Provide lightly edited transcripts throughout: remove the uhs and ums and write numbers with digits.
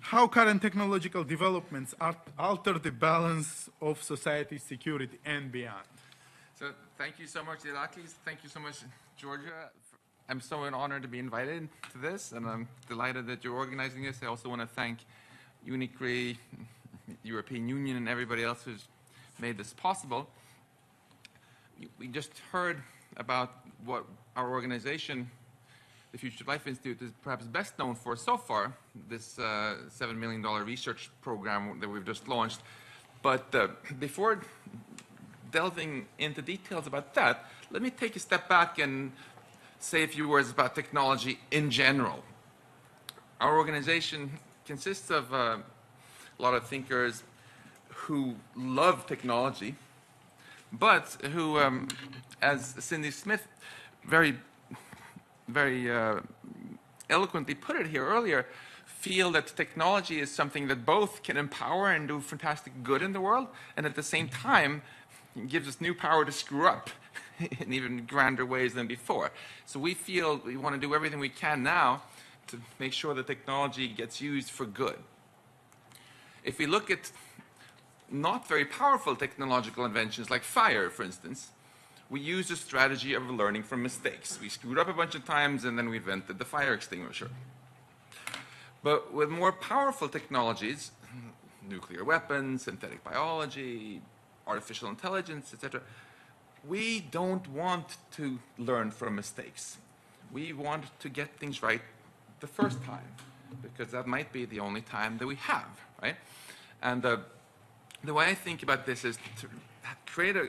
how current technological developments alter the balance of society's security and beyond. So thank you so much, Iraklis. Thank you so much, Georgia. I'm so honored to be invited to this, and I'm delighted that you're organizing this. I also want to thank Unicre, European Union, and everybody else who's made this possible. We just heard about what our organization, the Future of Life Institute, is perhaps best known for so far, this $7 million research program that we've just launched. But before delving into details about that, let me take a step back and say a few words about technology in general. Our organization consists of a lot of thinkers who love technology, but who, as Cindy Smith very eloquently put it here earlier, feel that technology is something that both can empower and do fantastic good in the world, and at the same time gives us new power to screw up in even grander ways than before. So we feel we want to do everything we can now to make sure that technology gets used for good. If we look at not very powerful technological inventions like fire, for instance, we use a strategy of learning from mistakes. We screwed up a bunch of times and then we invented the fire extinguisher. But with more powerful technologies, nuclear weapons, synthetic biology, artificial intelligence, etc., we don't want to learn from mistakes. We want to get things right the first time, because that might be the only time that we have, right? And the way I think about this is to create a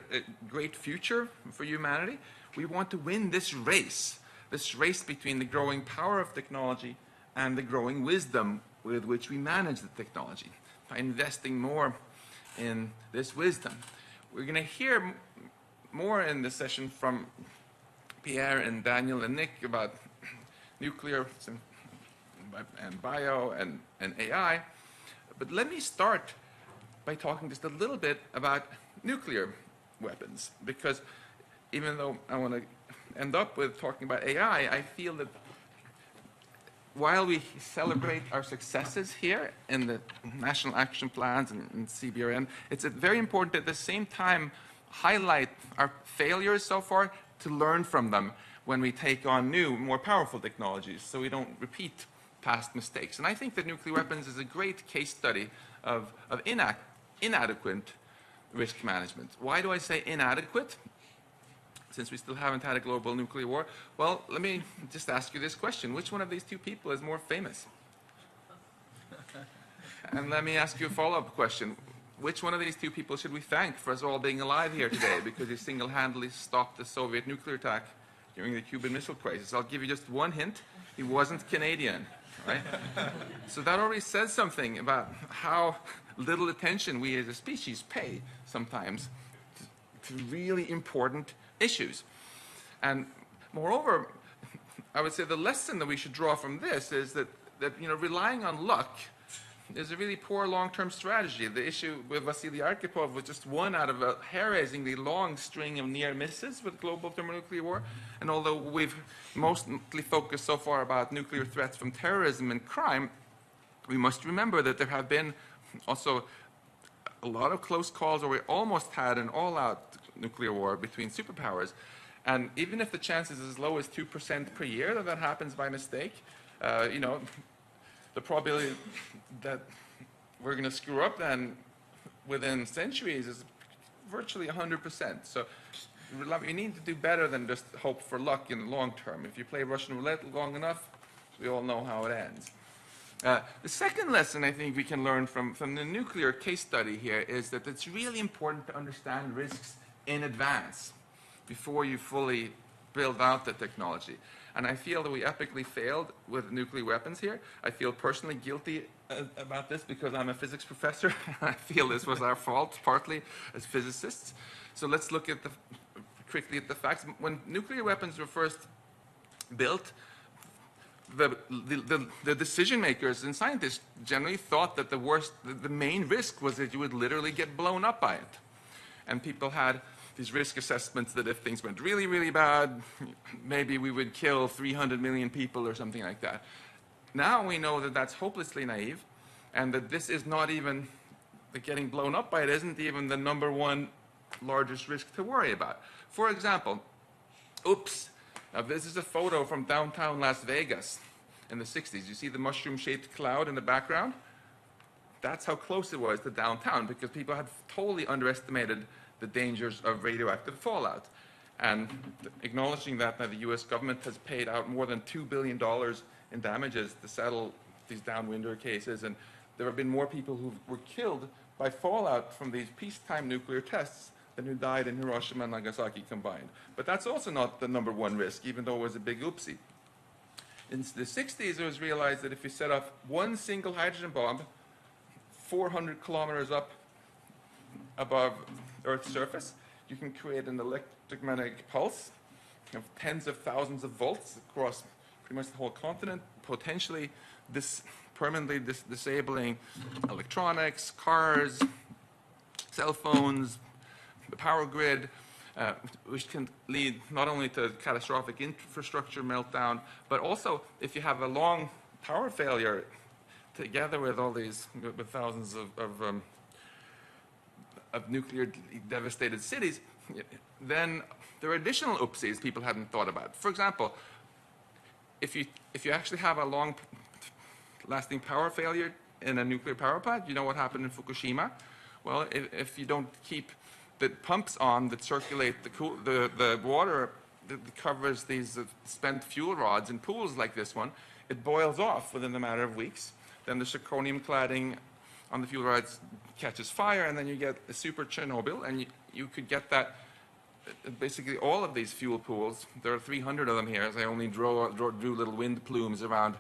great future for humanity. We want to win this race between the growing power of technology and the growing wisdom with which we manage the technology, by investing more in this wisdom. We're going to hear more in this session from Pierre and Daniel and Nick about nuclear and bio and AI. But let me start by talking just a little bit about nuclear weapons, because even though I want to end up with talking about AI, I feel that while we celebrate our successes here in the national action plans and CBRN, it's very important at the same time highlight our failures so far to learn from them when we take on new, more powerful technologies, so we don't repeat past mistakes. And I think that nuclear weapons is a great case study of inadequate risk management. Why do I say inadequate? Since we still haven't had a global nuclear war. Well, let me just ask you this question. Which one of these two people is more famous? And let me ask you a follow-up question. Which one of these two people should we thank for us all being alive here today, because he single-handedly stopped the Soviet nuclear attack during the Cuban Missile Crisis? I'll give you just one hint. He wasn't Canadian, right? So that already says something about how little attention we as a species pay sometimes to really important issues. And moreover, I would say the lesson that we should draw from this is that relying on luck is a really poor long-term strategy. The issue with Vasily Arkhipov was just one out of a hair-raisingly long string of near misses with global thermonuclear war. And although we've mostly focused so far about nuclear threats from terrorism and crime, we must remember that there have been also a lot of close calls where we almost had an all-out nuclear war between superpowers. And even if the chance is as low as 2% per year that happens by mistake, the probability that we're going to screw up then within centuries is virtually 100%. So we need to do better than just hope for luck in the long term. If you play Russian roulette long enough, we all know how it ends. The second lesson I think we can learn from the nuclear case study here is that it's really important to understand risks in advance before you fully build out the technology. And I feel that we epically failed with nuclear weapons here. I feel personally guilty about this because I'm a physics professor. I feel this was our fault, partly, as physicists. So let's look at quickly at the facts. When nuclear weapons were first built, the decision makers and scientists generally thought that the main risk was that you would literally get blown up by it. And people had these risk assessments that if things went really, really bad, maybe we would kill 300 million people or something like that. Now we know that that's hopelessly naive, and that this is not even, that getting blown up by it isn't even the #1 largest risk to worry about. For example, oops, now this is a photo from downtown Las Vegas in the 60s. You see the mushroom-shaped cloud in the background? That's how close it was to downtown, because people had totally underestimated the dangers of radioactive fallout. And acknowledging that, now the US government has paid out more than $2 billion in damages to settle these downwinder cases, and there have been more people who were killed by fallout from these peacetime nuclear tests than who died in Hiroshima and Nagasaki combined. But that's also not the #1 risk, even though it was a big oopsie. In the 60s, it was realized that if you set off one single hydrogen bomb 400 kilometers up above Earth's surface, you can create an electromagnetic pulse of tens of thousands of volts across pretty much the whole continent, potentially permanently disabling electronics, cars, cell phones, the power grid, which can lead not only to catastrophic infrastructure meltdown, but also if you have a long power failure together with all these, with thousands of nuclear devastated cities, then there are additional oopsies people hadn't thought about. For example, if you actually have a long lasting power failure in a nuclear power plant, you know what happened in Fukushima? Well, if you don't keep the pumps on that circulate the water that covers these spent fuel rods in pools like this one, it boils off within a matter of weeks. Then the zirconium cladding on the fuel rods catches fire, and then you get a super Chernobyl, and you could get that. Basically, all of these fuel pools, there are 300 of them here, as I only drew little wind plumes around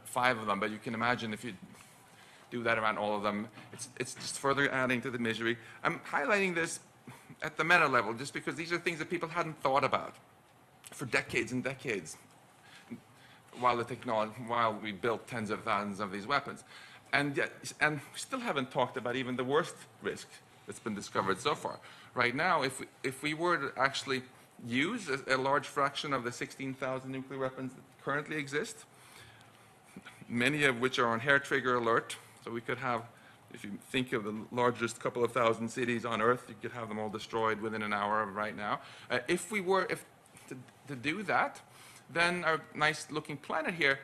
5 of them, but you can imagine if you do that around all of them, it's just further adding to the misery. I'm highlighting this at the meta level just because these are things that people hadn't thought about for decades and decades while we built tens of thousands of these weapons. And we still haven't talked about even the worst risk that's been discovered so far. Right now, if we were to actually use a large fraction of the 16,000 nuclear weapons that currently exist, many of which are on hair trigger alert, so we could have, if you think of the largest couple of thousand cities on Earth, you could have them all destroyed within an hour of right now. If we were to do that, then our nice looking planet here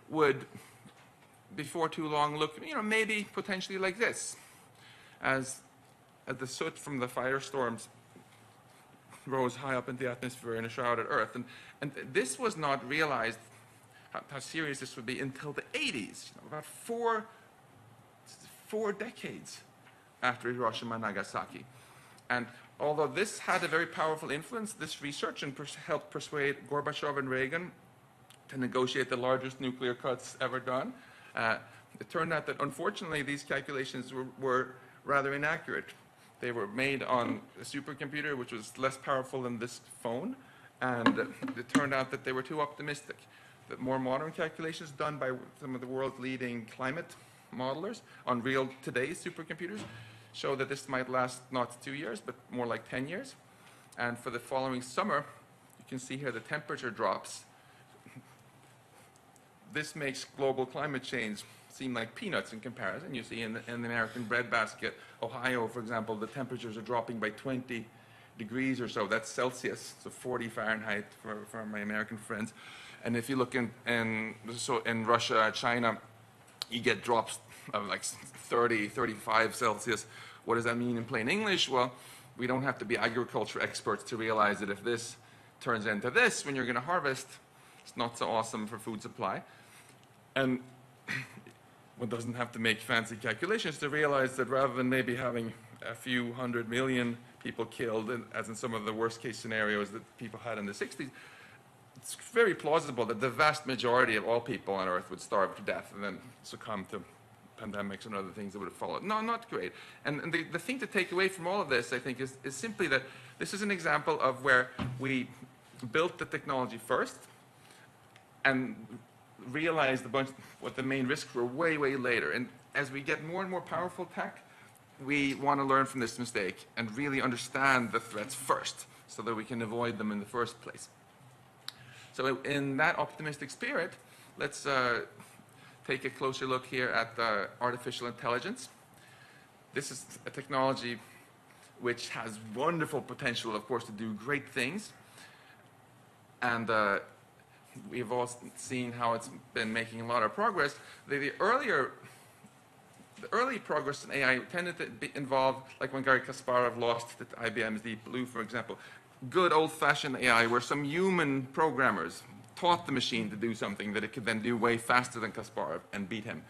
would, before too long, look, maybe potentially like this, as the soot from the firestorms rose high up in the atmosphere and shrouded Earth. And this was not realized, how serious this would be, until the 80s, about four decades after Hiroshima and Nagasaki. And although this had a very powerful influence, this research helped persuade Gorbachev and Reagan to negotiate the largest nuclear cuts ever done. It turned out that, unfortunately, these calculations were rather inaccurate. They were made on a supercomputer, which was less powerful than this phone, and it turned out that they were too optimistic. That more modern calculations done by some of the world's leading climate modelers on real today's supercomputers show that this might last not 2 years, but more like 10 years. And for the following summer, you can see here the temperature drops. This makes global climate change seem like peanuts in comparison. You see in the American breadbasket, Ohio, for example, the temperatures are dropping by 20 degrees or so. That's Celsius, so 40 Fahrenheit for my American friends. And if you look in Russia, China, you get drops of like 30, 35 Celsius. What does that mean in plain English? Well, we don't have to be agriculture experts to realize that if this turns into this when you're going to harvest, it's not so awesome for food supply. And one doesn't have to make fancy calculations to realize that rather than maybe having a few 100 million people killed, as in some of the worst case scenarios that people had in the 60s, it's very plausible that the vast majority of all people on Earth would starve to death and then succumb to pandemics and other things that would have followed. No, not great. And the thing to take away from all of this, I think, is simply that this is an example of where we built the technology first and realized what the main risks were way, way later. And as we get more and more powerful tech, we want to learn from this mistake and really understand the threats first so that we can avoid them in the first place. So in that optimistic spirit, let's take a closer look here at artificial intelligence. This is a technology which has wonderful potential, of course, to do great things. And we've all seen how it's been making a lot of progress. The early progress in AI tended to involve, like when Garry Kasparov lost at IBM's Deep Blue, for example, good old-fashioned AI where some human programmers taught the machine to do something that it could then do way faster than Kasparov and beat him.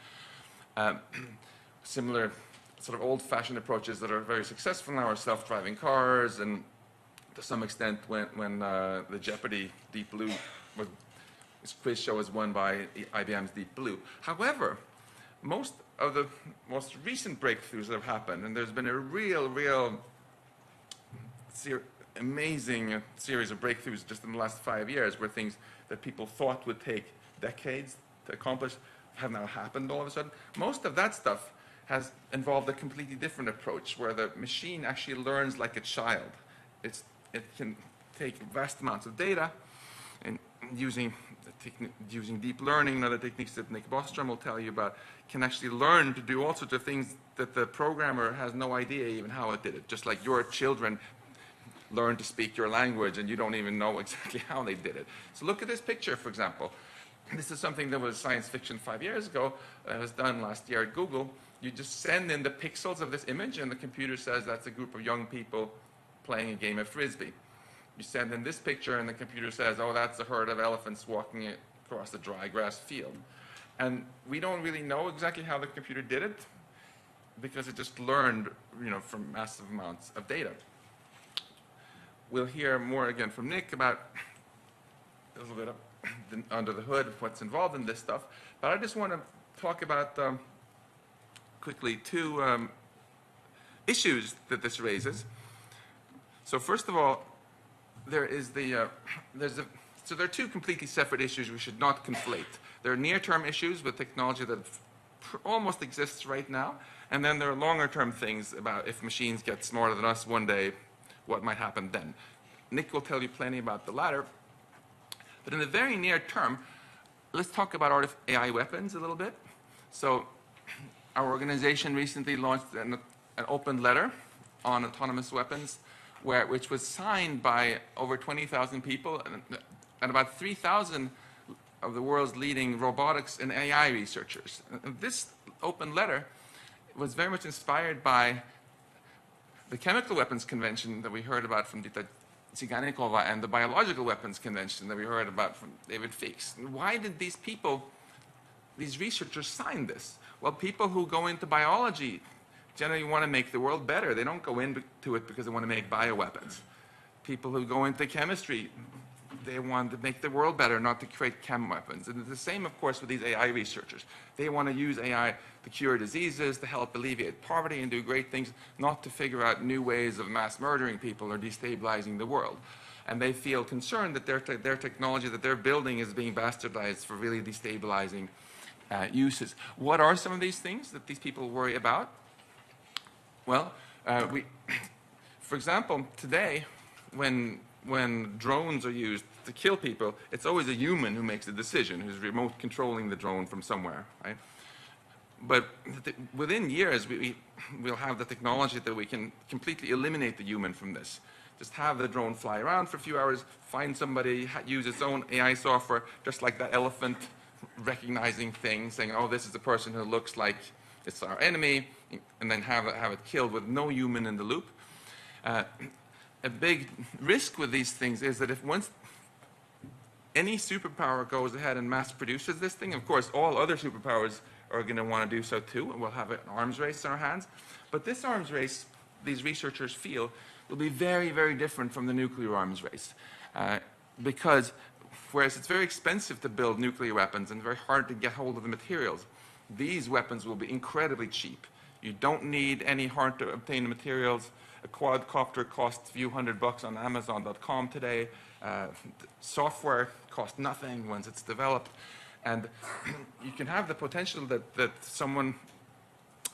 Similar sort of old-fashioned approaches that are very successful now are self-driving cars, and to some extent when the Jeopardy Deep Blue this quiz show was won by IBM's Deep Blue. However, most of the most recent breakthroughs that have happened, and there's been a real amazing series of breakthroughs just in the last 5 years, where things that people thought would take decades to accomplish have now happened all of a sudden. Most of that stuff has involved a completely different approach, where the machine actually learns like a child. It can take vast amounts of data, and using deep learning and other techniques that Nick Bostrom will tell you about, can actually learn to do all sorts of things that the programmer has no idea even how it did it. Just like your children learn to speak your language and you don't even know exactly how they did it. So look at this picture, for example. This is something that was science fiction 5 years ago. It was done last year at Google. You just send in the pixels of this image and the computer says that's a group of young people playing a game of Frisbee. You send in this picture and the computer says, oh, that's a herd of elephants walking across the dry grass field. And we don't really know exactly how the computer did it, because it just learned, from massive amounts of data. We'll hear more again from Nick about a little bit of under the hood of what's involved in this stuff. But I just want to talk about quickly two issues that this raises. So first of all, there are two completely separate issues we should not conflate. There are near-term issues with technology that almost exists right now, and then there are longer-term things about if machines get smarter than us one day, what might happen then. Nick will tell you plenty about the latter. But in the very near term, let's talk about AI weapons a little bit. So our organization recently launched an open letter on autonomous weapons, which was signed by over 20,000 people and about 3,000 of the world's leading robotics and AI researchers. And this open letter was very much inspired by the Chemical Weapons Convention that we heard about from Dita Tsiganikova and the Biological Weapons Convention that we heard about from David Feeks. Why did these people, these researchers, sign this? Well, people who go into biology generally want to make the world better. They don't go into it because they want to make bioweapons. People who go into chemistry, they want to make the world better, not to create chem weapons. And it's the same, of course, with these AI researchers. They want to use AI to cure diseases, to help alleviate poverty and do great things, not to figure out new ways of mass murdering people or destabilizing the world. And they feel concerned that their technology that they're building is being bastardized for really destabilizing uses. What are some of these things that these people worry about? Well, for example, today, when drones are used to kill people, it's always a human who makes the decision, who's remote controlling the drone from somewhere, right? But within years, we'll have the technology that we can completely eliminate the human from this. Just have the drone fly around for a few hours, find somebody, use its own AI software, just like that elephant recognizing things, saying, oh, this is the person who looks like it's our enemy, and then have it killed with no human in the loop. A big risk with these things is that if once any superpower goes ahead and mass produces this thing, of course, all other superpowers are going to want to do so too, and we'll have an arms race in our hands. But this arms race, these researchers feel, will be very, very different from the nuclear arms race. Because whereas it's very expensive to build nuclear weapons and very hard to get hold of the materials, these weapons will be incredibly cheap. You don't need any hard-to-obtain materials. A quadcopter costs a few $100 on Amazon.com today. Software costs nothing once it's developed. And you can have the potential that someone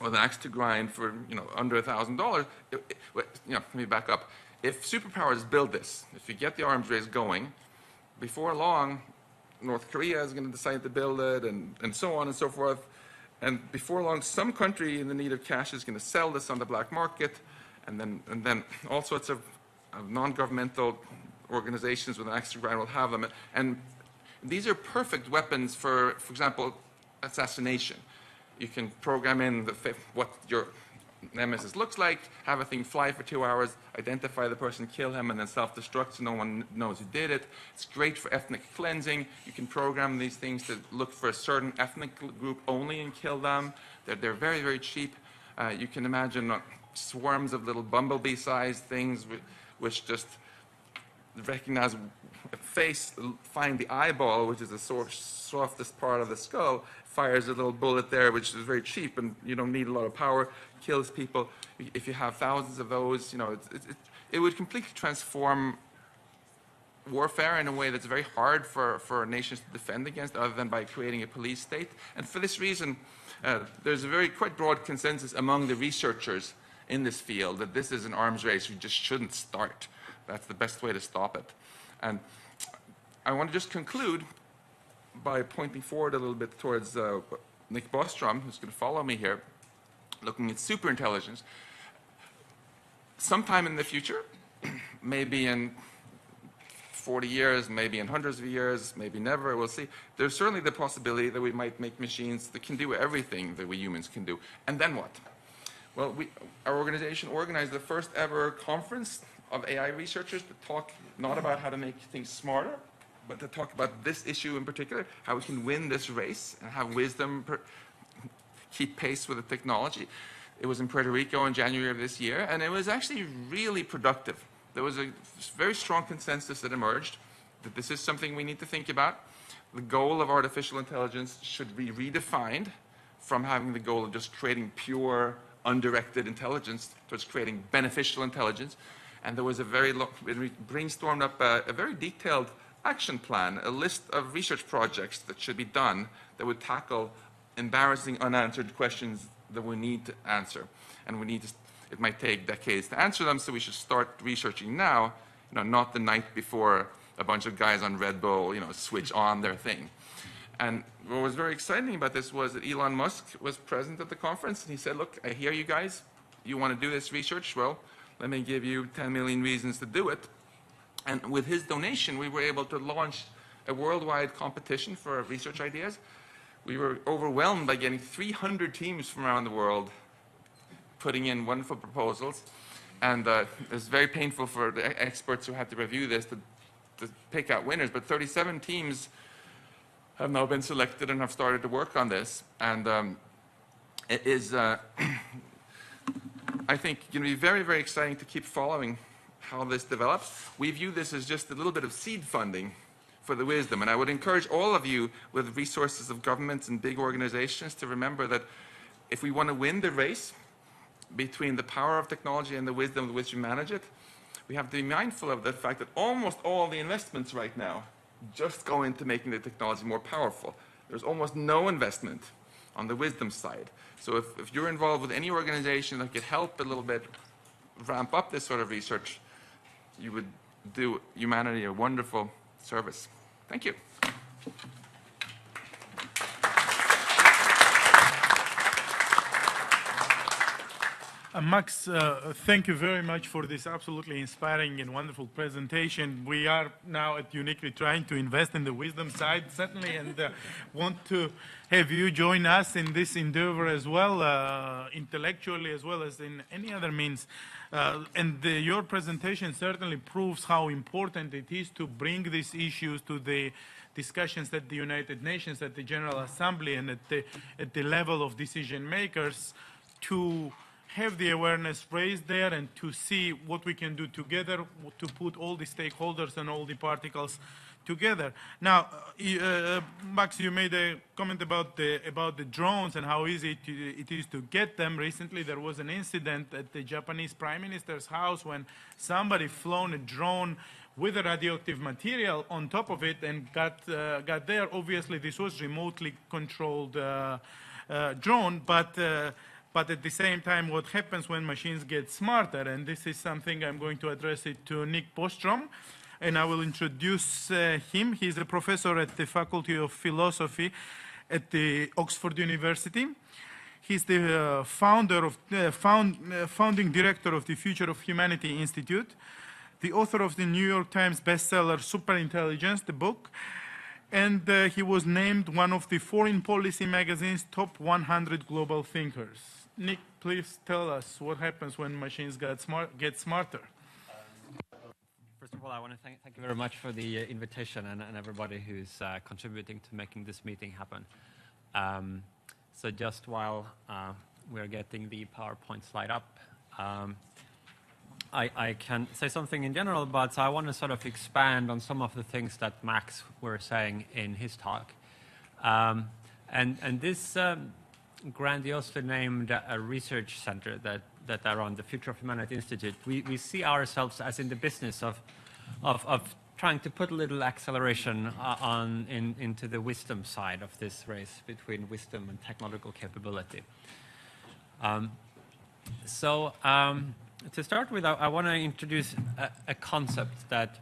with an axe to grind for under $1,000. Let me back up. If superpowers build this, if you get the arms race going, before long, North Korea is going to decide to build it, and so on and so forth. And before long, some country in the need of cash is going to sell this on the black market, and then all sorts of non-governmental organizations with an extra ground will have them. And these are perfect weapons for example, assassination. You can program in what your nemesis looks like, have a thing fly for 2 hours, identify the person, kill him, and then self-destruct so no one knows who did it. It's great for ethnic cleansing. You can program these things to look for a certain ethnic group only and kill them. They're very, very cheap. You can imagine swarms of little bumblebee-sized things which just recognize a face, find the eyeball, which is the softest part of the skull, fires a little bullet there, which is very cheap, and you don't need a lot of power, kills people. If you have thousands of those, you know, it would completely transform warfare in a way that's very hard for nations to defend against, other than by creating a police state. And for this reason, there's a quite broad consensus among the researchers in this field that this is an arms race we just shouldn't start. That's the best way to stop it. And I want to just conclude by pointing forward a little bit towards Nick Bostrom, who's going to follow me here, looking at superintelligence. Sometime in the future, maybe in 40 years, maybe in hundreds of years, maybe never, we'll see. There's certainly the possibility that we might make machines that can do everything that we humans can do. And then what? Well, our organization organized the first ever conference of AI researchers to talk not about how to make things smarter, but to talk about this issue in particular, how we can win this race and have wisdom keep pace with the technology. It was in Puerto Rico in January of this year, and it was actually really productive. There was a very strong consensus that emerged that this is something we need to think about. The goal of artificial intelligence should be redefined from having the goal of just creating pure, undirected intelligence towards creating beneficial intelligence. And there was we brainstormed up a very detailed action plan, a list of research projects that should be done that would tackle embarrassing unanswered questions that we need to answer. And it might take decades to answer them, so we should start researching now, not the night before a bunch of guys on Red Bull, switch on their thing. And what was very exciting about this was that Elon Musk was present at the conference, and he said, look, I hear you guys, you want to do this research? Well, let me give you 10 million reasons to do it. And with his donation, we were able to launch a worldwide competition for research ideas. We were overwhelmed by getting 300 teams from around the world putting in wonderful proposals. And it was very painful for the experts who had to review this to pick out winners. But 37 teams have now been selected and have started to work on this. And it is, I think, going to be very, very exciting to keep following how this develops. We view this as just a little bit of seed funding for the wisdom. And I would encourage all of you with resources of governments and big organizations to remember that if we want to win the race between the power of technology and the wisdom with which we manage it, we have to be mindful of the fact that almost all the investments right now just go into making the technology more powerful. There's almost no investment on the wisdom side. So if you're involved with any organization that could help a little bit ramp up this sort of research, you would do humanity a wonderful service. Thank you. Max, thank you very much for this absolutely inspiring and wonderful presentation. We are now at Uniquely trying to invest in the wisdom side, certainly, and want to have you join us in this endeavor as well, intellectually as well as in any other means. Your presentation certainly proves how important it is to bring these issues to the discussions at the United Nations, at the General Assembly, and at the level of decision makers, to have the awareness raised there and to see what we can do together to put all the stakeholders and all the particles together. Now, Max, you made a comment about the drones and how easy it is to get them. Recently, there was an incident at the Japanese Prime Minister's house when somebody flown a drone with a radioactive material on top of it and got there. Obviously, this was remotely controlled drone, but at the same time, what happens when machines get smarter? And this is something I'm going to address it to Nick Bostrom. and I will introduce him. He's a professor at the Faculty of Philosophy at the Oxford University. He's the founding director of the Future of Humanity Institute, the author of the New York Times bestseller Superintelligence, the book, and he was named one of the Foreign Policy magazine's top 100 global thinkers. Nick, please tell us what happens when machines get smarter. First of all, I want to thank you very much for the invitation and everybody who's contributing to making this meeting happen. So just while we're getting the PowerPoint slide up, I can say something in general, but I want to sort of expand on some of the things that Max were saying in his talk. And this grandiosely named research center that are on the Future of Humanity Institute, we see ourselves as in the business of trying to put a little acceleration into the wisdom side of this race between wisdom and technological capability. To start with, I want to introduce a concept that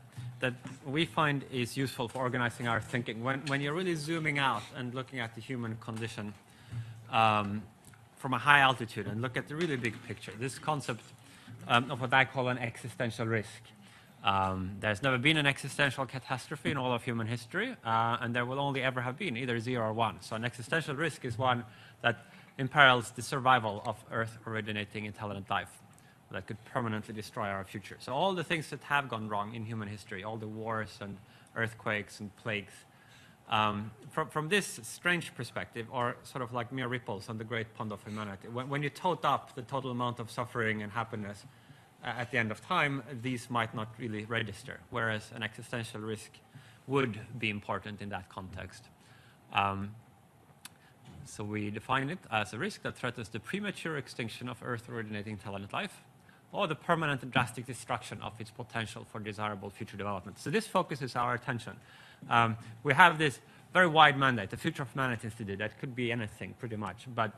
we find is useful for organizing our thinking. When you're really zooming out and looking at the human condition from a high altitude and look at the really big picture, this concept of what I call an existential risk. There's never been an existential catastrophe in all of human history, and there will only ever have been either 0 or 1. So an existential risk is one that imperils the survival of Earth-originating intelligent life that could permanently destroy our future. So all the things that have gone wrong in human history, all the wars and earthquakes and plagues, from this strange perspective, or sort of like mere ripples on the great pond of humanity, when you total up the total amount of suffering and happiness at the end of time, these might not really register, whereas an existential risk would be important in that context. So we define it as a risk that threatens the premature extinction of Earth-originating intelligent life, or the permanent and drastic destruction of its potential for desirable future development. So this focuses our attention. We have this very wide mandate, the Future of Humanity Institute, that could be anything pretty much. But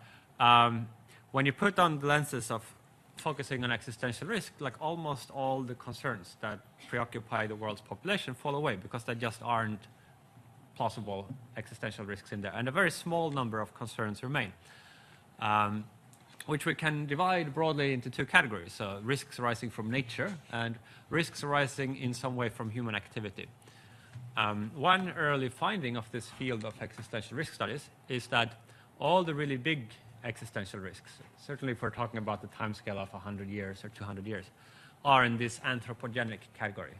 when you put on the lenses of focusing on existential risk, like almost all the concerns that preoccupy the world's population fall away because there just aren't plausible existential risks in there. And a very small number of concerns remain, which we can divide broadly into 2 categories. So risks arising from nature and risks arising in some way from human activity. One early finding of this field of existential risk studies is that all the really big existential risks, certainly if we're talking about the timescale of 100 years or 200 years, are in this anthropogenic category.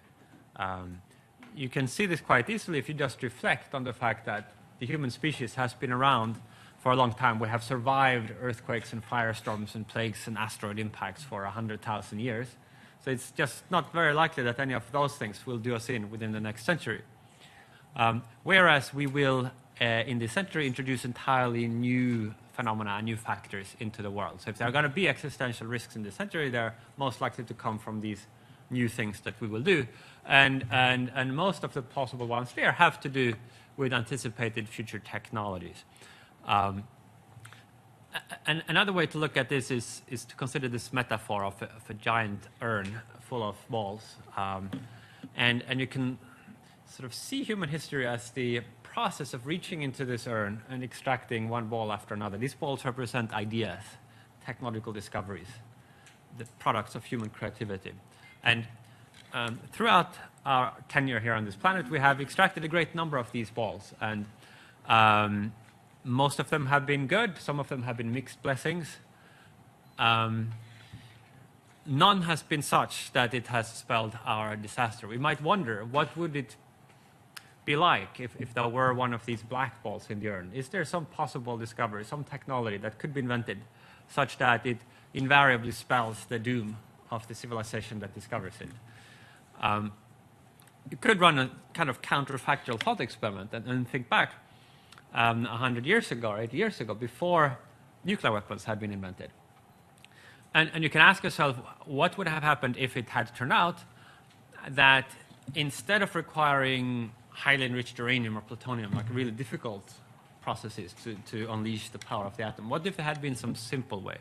You can see this quite easily if you just reflect on the fact that the human species has been around for a long time. We have survived earthquakes and firestorms and plagues and asteroid impacts for 100,000 years. So it's just not very likely that any of those things will do us in within the next century. Whereas we will, in this century, introduce entirely new phenomena, new factors into the world. So if there are going to be existential risks in this century, they're most likely to come from these new things that we will do. And most of the possible ones there have to do with anticipated future technologies. And another way to look at this is to consider this metaphor of a giant urn full of balls. And you can sort of see human history as the process of reaching into this urn and extracting one ball after another. These balls represent ideas, technological discoveries, the products of human creativity. And throughout our tenure here on this planet, we have extracted a great number of these balls. And most of them have been good. Some of them have been mixed blessings. None has been such that it has spelled our disaster. We might wonder, what would it be like if there were one of these black balls in the urn? Is there some possible discovery, some technology that could be invented such that it invariably spells the doom of the civilization that discovers it? You could run a kind of counterfactual thought experiment and think back 100 years ago or 80 years ago, before nuclear weapons had been invented. And you can ask yourself, what would have happened if it had turned out that instead of requiring highly enriched uranium or plutonium, like really difficult processes to unleash the power of the atom, what if there had been some simple way?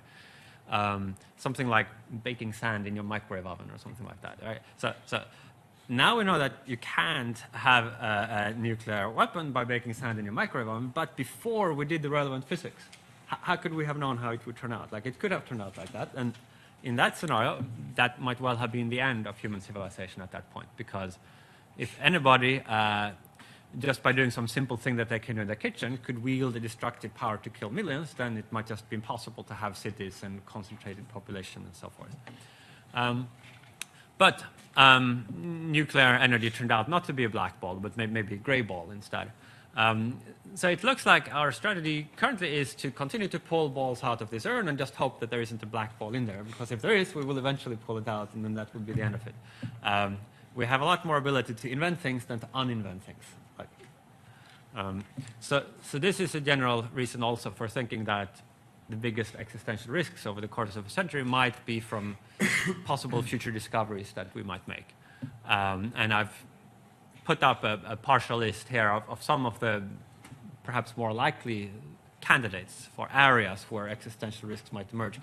Something like baking sand in your microwave oven or something like that, right? So now we know that you can't have a nuclear weapon by baking sand in your microwave oven, but before we did the relevant physics, how could we have known how it would turn out? Like, it could have turned out like that, and in that scenario, that might well have been the end of human civilization at that point, because if anybody, just by doing some simple thing that they can do in their kitchen, could wield a destructive power to kill millions, then it might just be impossible to have cities and concentrated population and so forth. But nuclear energy turned out not to be a black ball, but maybe a gray ball instead. So it looks like our strategy currently is to continue to pull balls out of this urn and just hope that there isn't a black ball in there, because if there is, we will eventually pull it out, and then that would be the end of it. We have a lot more ability to invent things than to uninvent things. So this is a general reason also for thinking that the biggest existential risks over the course of a century might be from possible future discoveries that we might make. And I've put up a partial list here of some of the perhaps more likely candidates for areas where existential risks might emerge.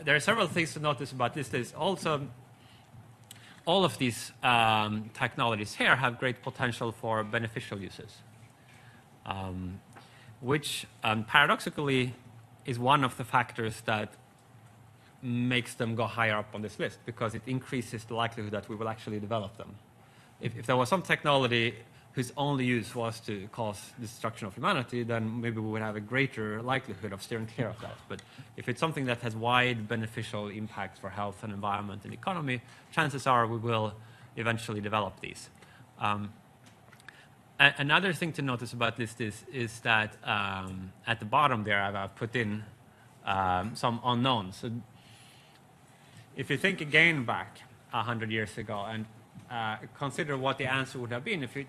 There are several things to notice about this. There's also all of these technologies here have great potential for beneficial uses, which paradoxically is one of the factors that makes them go higher up on this list, because it increases the likelihood that we will actually develop them. If there was some technology whose only use was to cause destruction of humanity, then maybe we would have a greater likelihood of steering clear of that. But if it's something that has wide beneficial impacts for health and environment and economy, chances are we will eventually develop these. Another thing to notice about this is that at the bottom there I've put in some unknowns. So if you think again back 100 years ago and consider what the answer would have been if you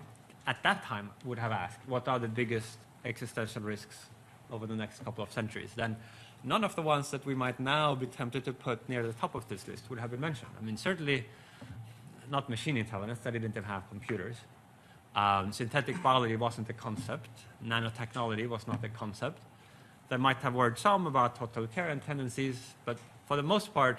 at that time would have asked what are the biggest existential risks over the next couple of centuries, then none of the ones that we might now be tempted to put near the top of this list would have been mentioned. I mean, certainly not machine intelligence, that didn't even have computers. Synthetic biology wasn't a concept. Nanotechnology was not a concept. They might have worried some about totalitarian tendencies, but for the most part,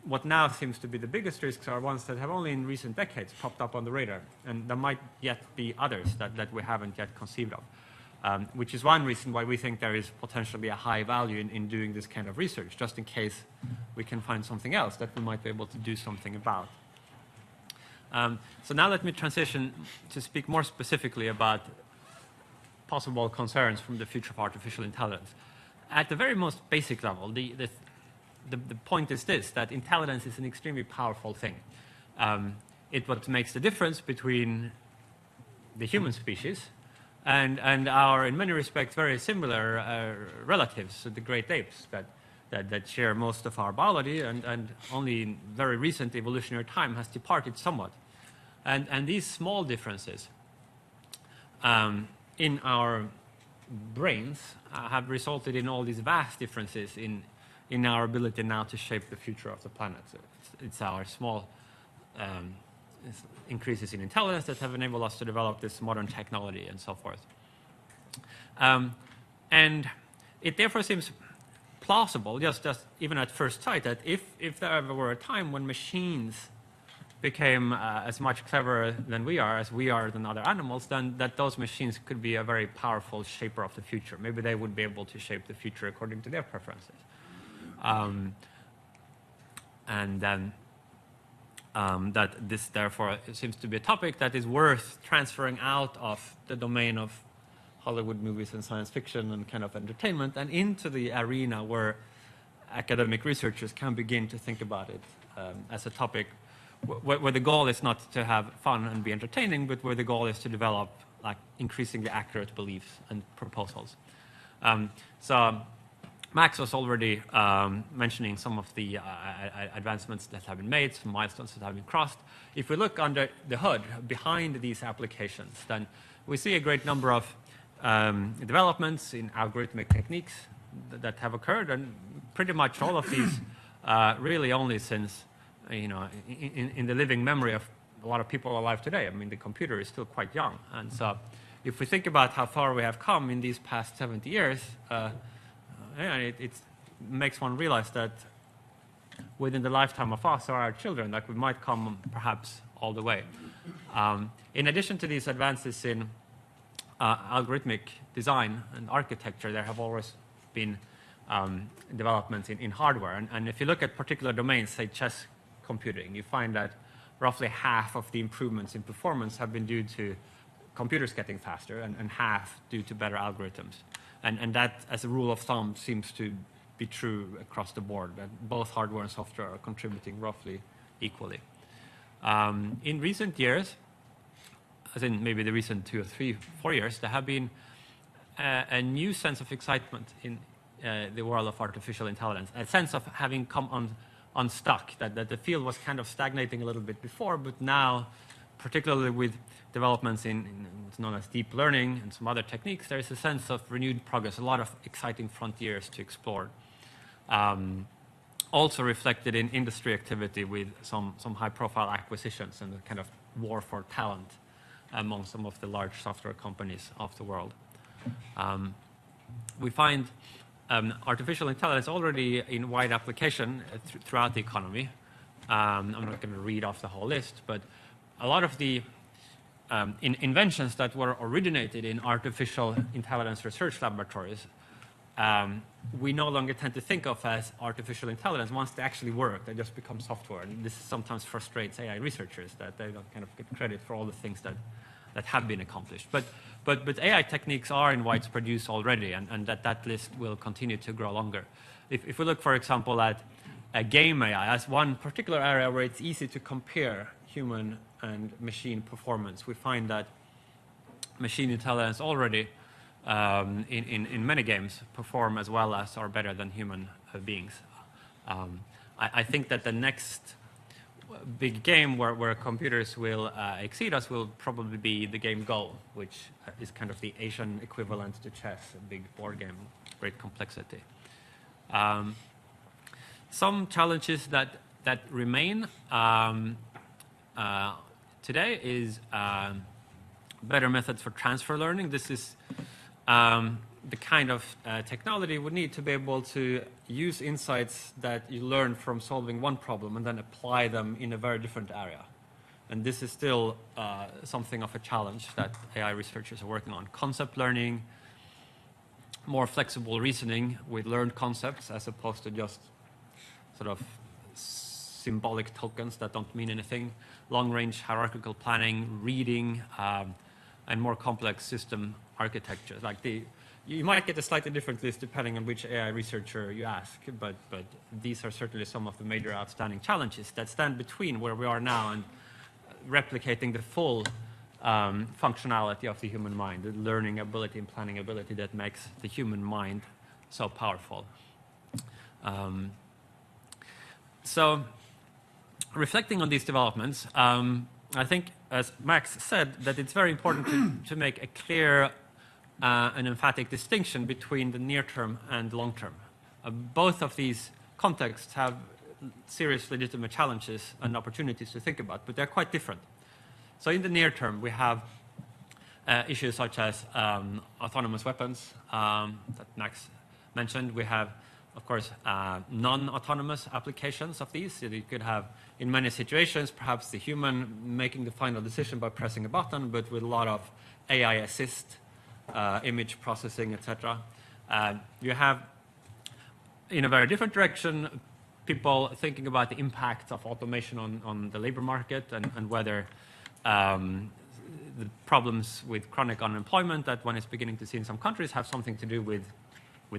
what now seems to be the biggest risks are ones that have only in recent decades popped up on the radar, and there might yet be others that we haven't yet conceived of, which is one reason why we think there is potentially a high value in doing this kind of research, just in case we can find something else that we might be able to do something about. So now let me transition to speak more specifically about possible concerns from the future of artificial intelligence. At the very most basic level, the point is this, that intelligence is an extremely powerful thing. It's what makes the difference between the human species and our, in many respects, very similar relatives, the great apes that share most of our biology, and only in very recent evolutionary time has departed somewhat. And these small differences in our brains have resulted in all these vast differences in our ability now to shape the future of the planet. So it's our small increases in intelligence that have enabled us to develop this modern technology and so forth. And it therefore seems plausible, just even at first sight, that if there ever were a time when machines became as much cleverer than we are, as we are than other animals, then that those machines could be a very powerful shaper of the future. Maybe they would be able to shape the future according to their preferences. And then that this, therefore, seems to be a topic that is worth transferring out of the domain of Hollywood movies and science fiction and kind of entertainment and into the arena where academic researchers can begin to think about it as a topic where the goal is not to have fun and be entertaining, but where the goal is to develop like increasingly accurate beliefs and proposals. So Max was already mentioning some of the advancements that have been made, some milestones that have been crossed. If we look under the hood, behind these applications, then we see a great number of developments in algorithmic techniques that have occurred, and pretty much all of these really only since, in the living memory of a lot of people alive today. I mean, the computer is still quite young. And so if we think about how far we have come in these past 70 years, it makes one realize that within the lifetime of us or our children, that we might come perhaps all the way. In addition to these advances in algorithmic design and architecture, there have always been developments in hardware. And if you look at particular domains, say chess computing, you find that roughly half of the improvements in performance have been due to computers getting faster and half due to better algorithms. And that, as a rule of thumb, seems to be true across the board, that both hardware and software are contributing roughly equally. In recent years, as in maybe the recent 2 or 3, 4 years, there have been a new sense of excitement in the world of artificial intelligence, a sense of having come unstuck, that the field was kind of stagnating a little bit before, but now, particularly with developments in what's known as deep learning and some other techniques, there is a sense of renewed progress, a lot of exciting frontiers to explore. Also reflected in industry activity with some high-profile acquisitions and the kind of war for talent among some of the large software companies of the world. We find artificial intelligence already in wide application throughout the economy. I'm not going to read off the whole list, but a lot of the inventions that were originated in artificial intelligence research laboratories, we no longer tend to think of as artificial intelligence. Once they actually work, they just become software. And this sometimes frustrates AI researchers, that they don't kind of get credit for all the things that have been accomplished. But AI techniques are in widespread use already, and that list will continue to grow longer. If we look, for example, at game AI as one particular area where it's easy to compare human and machine performance, we find that machine intelligence already in many games perform as well as or better than human beings. I think that the next big game where computers will exceed us will probably be the game Go, which is kind of the Asian equivalent to chess, a big board game, great complexity. Some challenges that remain today is better methods for transfer learning. This is the kind of technology we need to be able to use insights that you learn from solving one problem and then apply them in a very different area. And this is still something of a challenge that AI researchers are working on. Concept learning, more flexible reasoning with learned concepts as opposed to just sort of symbolic tokens that don't mean anything. Long-range hierarchical planning, reading, and more complex system architectures. Like you might get a slightly different list depending on which AI researcher you ask, but these are certainly some of the major outstanding challenges that stand between where we are now and replicating the full functionality of the human mind, the learning ability and planning ability that makes the human mind so powerful. So reflecting on these developments, I think, as Max said, that it's very important to make a clear and emphatic distinction between the near term and long term. Both of these contexts have serious legitimate challenges and opportunities to think about, but they're quite different. So in the near term, we have issues such as autonomous weapons that Max mentioned. We have, of course, non-autonomous applications of these. So you could have, in many situations, perhaps the human making the final decision by pressing a button, but with a lot of AI assist, image processing, etc. You have, in a very different direction, people thinking about the impact of automation on the labor market and whether the problems with chronic unemployment that one is beginning to see in some countries have something to do with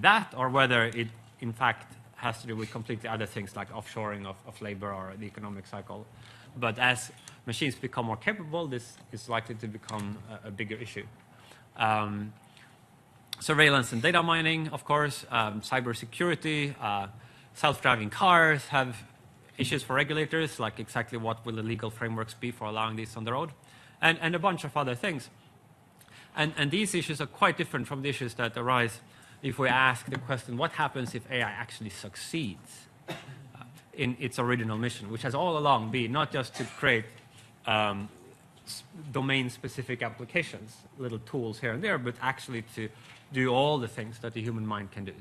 that, or whether it, in fact, has to do with completely other things like offshoring of labor or the economic cycle. But as machines become more capable, this is likely to become a bigger issue. Surveillance and data mining, of course, cybersecurity, self-driving cars have issues for regulators, like exactly what will the legal frameworks be for allowing these on the road, and a bunch of other things. And these issues are quite different from the issues that arise if we ask the question, what happens if AI actually succeeds in its original mission, which has all along been not just to create domain-specific applications, little tools here and there, but actually to do all the things that the human mind can do.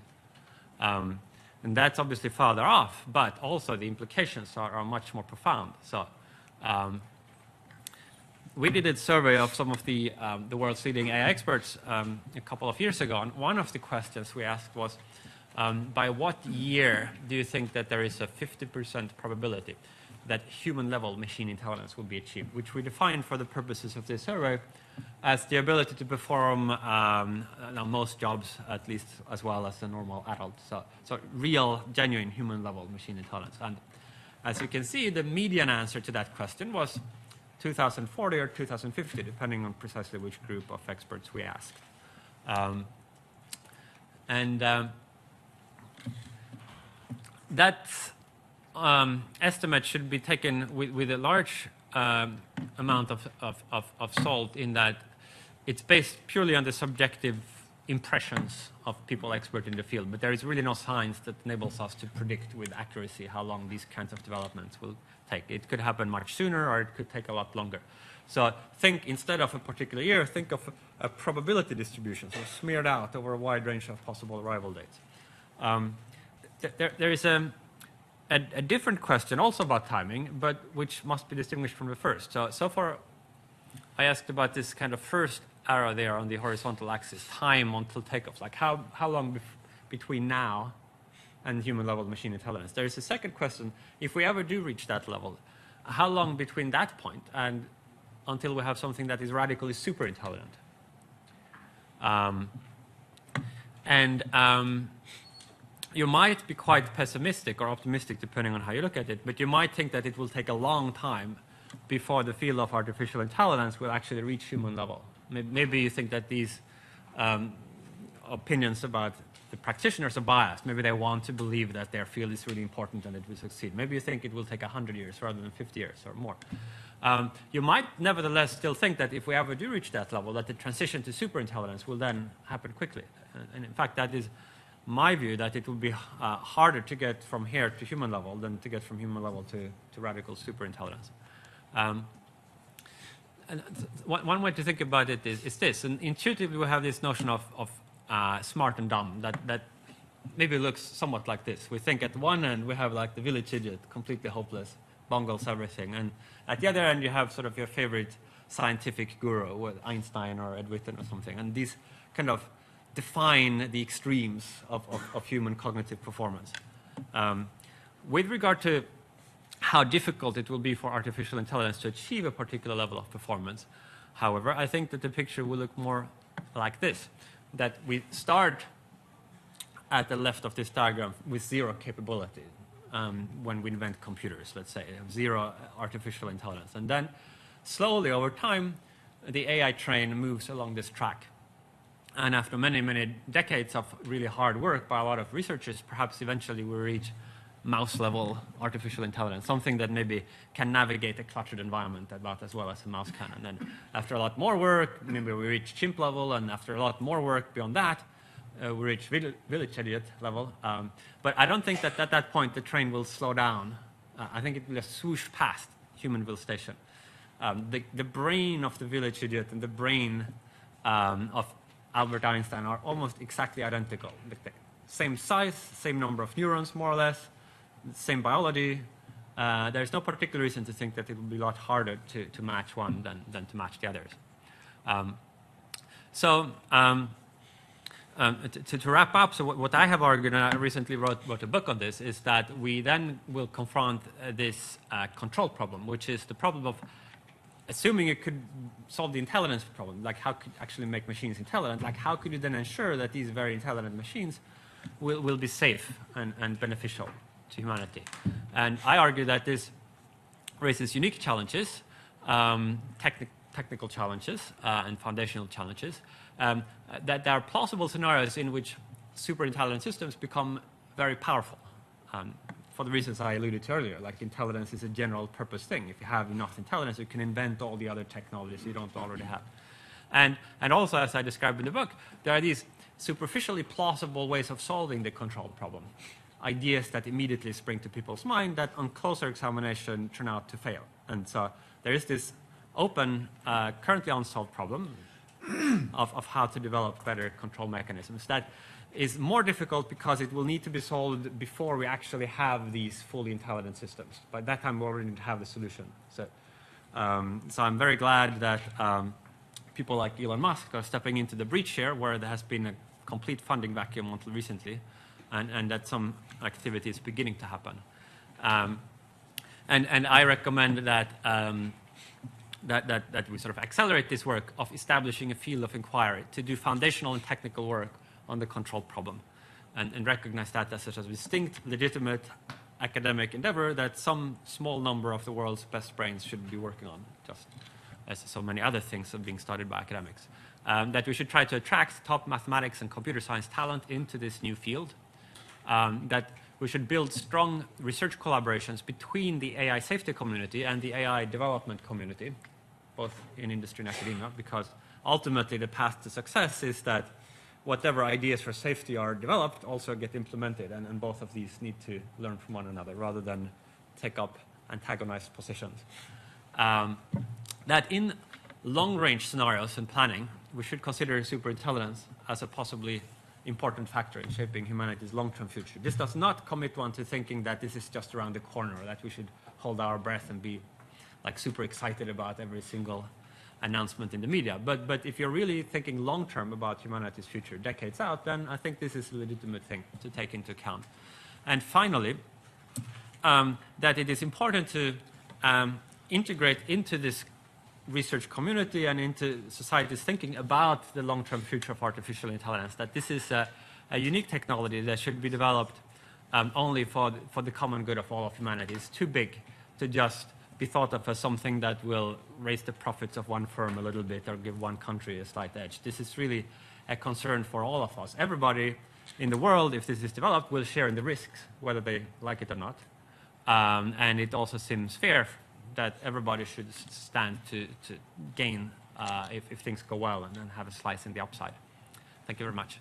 And that's obviously farther off, but also the implications are much more profound. So we did a survey of some of the world's leading AI experts a couple of years ago, and one of the questions we asked was, by what year do you think that there is a 50% probability that human-level machine intelligence will be achieved, which we defined for the purposes of this survey as the ability to perform most jobs, at least as well as a normal adult. So real, genuine human-level machine intelligence. And as you can see, the median answer to that question was 2040 or 2050, depending on precisely which group of experts we asked. That estimate should be taken with a large amount of salt, in that it's based purely on the subjective impressions of people expert in the field, but there is really no science that enables us to predict with accuracy how long these kinds of developments will take. It could happen much sooner, or it could take a lot longer. So think, instead of a particular year, think of a probability distribution, so smeared out over a wide range of possible arrival dates. There is a different question also about timing, but which must be distinguished from the first. So far, I asked about this kind of first arrow there on the horizontal axis, time until takeoff, like how long between now and human-level machine intelligence. There is a second question: if we ever do reach that level, how long between that point and until we have something that is radically super intelligent? You might be quite pessimistic or optimistic, depending on how you look at it, but you might think that it will take a long time before the field of artificial intelligence will actually reach human level. Maybe you think that these opinions about the practitioners are biased. Maybe they want to believe that their field is really important and it will succeed. Maybe you think it will take 100 years rather than 50 years or more. You might nevertheless still think that if we ever do reach that level, that the transition to superintelligence will then happen quickly. And in fact, that is my view, that it will be harder to get from here to human level than to get from human level to radical superintelligence. And one way to think about it is this. And intuitively, we have this notion of smart and dumb that maybe looks somewhat like this. We think at one end we have like the village idiot, completely hopeless, bungles everything. And at the other end, you have sort of your favorite scientific guru, with Einstein or Ed Witten or something. And these kind of define the extremes of human cognitive performance. With regard to how difficult it will be for artificial intelligence to achieve a particular level of performance, however, I think that the picture will look more like this, that we start at the left of this diagram with zero capability when we invent computers, let's say, zero artificial intelligence. And then slowly over time, the AI train moves along this track. And after many, many decades of really hard work by a lot of researchers, perhaps eventually we reach mouse-level artificial intelligence, something that maybe can navigate a cluttered environment about as well as a mouse can. And then after a lot more work, maybe we reach chimp level, and after a lot more work beyond that, we reach village idiot level. But I don't think that at that point the train will slow down. I think it will just swoosh past Humanville station. The brain of the village idiot and the brain of Albert Einstein are almost exactly identical. Same size, same number of neurons, more or less, same biology. There's no particular reason to think that it will be a lot harder to match one than to match the others. To wrap up, so what I have argued, and I recently wrote a book on this, is that we then will confront this control problem, which is the problem of assuming you could solve the intelligence problem, like how could actually make machines intelligent, like how could you then ensure that these very intelligent machines will be safe and beneficial to humanity? And I argue that this raises unique challenges, technical challenges and foundational challenges, that there are plausible scenarios in which superintelligent systems become very powerful. For the reasons I alluded to earlier, like intelligence is a general purpose thing. If you have enough intelligence, you can invent all the other technologies you don't already have. And also, as I described in the book, there are these superficially plausible ways of solving the control problem. Ideas that immediately spring to people's mind that on closer examination turn out to fail. And so there is this open, currently unsolved problem of how to develop better control mechanisms. That is more difficult because it will need to be solved before we actually have these fully intelligent systems. By that time, we already need to have the solution. So So I'm very glad that people like Elon Musk are stepping into the breach here, where there has been a complete funding vacuum until recently, and that some activity is beginning to happen. And I recommend that, that we sort of accelerate this work of establishing a field of inquiry to do foundational and technical work on the control problem, and recognize that as such a distinct, legitimate academic endeavor that some small number of the world's best brains should be working on, just as so many other things are being studied by academics. That we should try to attract top mathematics and computer science talent into this new field. That we should build strong research collaborations between the AI safety community and the AI development community, both in industry and academia, because ultimately the path to success is that whatever ideas for safety are developed also get implemented, and both of these need to learn from one another rather than take up antagonized positions. That in long-range scenarios and planning, we should consider superintelligence as a possibly important factor in shaping humanity's long-term future. This does not commit one to thinking that this is just around the corner, or that we should hold our breath and be like super excited about every single announcement in the media. But if you're really thinking long-term about humanity's future, decades out, then I think this is a legitimate thing to take into account. And finally, that it is important to integrate into this research community and into society's thinking about the long-term future of artificial intelligence, that this is a unique technology that should be developed only for the common good of all of humanity. It's too big to just be thought of as something that will raise the profits of one firm a little bit or give one country a slight edge. This is really a concern for all of us. Everybody in the world, if this is developed, will share in the risks, whether they like it or not. And it also seems fair that everybody should stand to gain if things go well, and then have a slice in the upside. Thank you very much.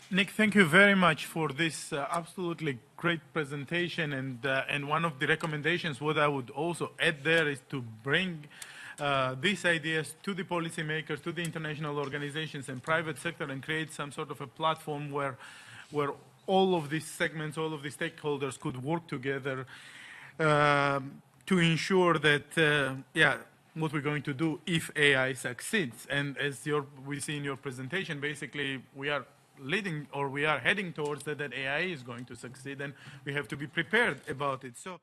Nick, thank you very much for this absolutely great presentation. And one of the recommendations, what I would also add there, is to bring these ideas to the policymakers, to the international organizations and private sector, and create some sort of a platform where all of these segments, all of the stakeholders could work together to ensure that, what we're going to do if AI succeeds. And as we see in your presentation, basically we are leading, or we are heading towards that AI is going to succeed, and we have to be prepared about it. So.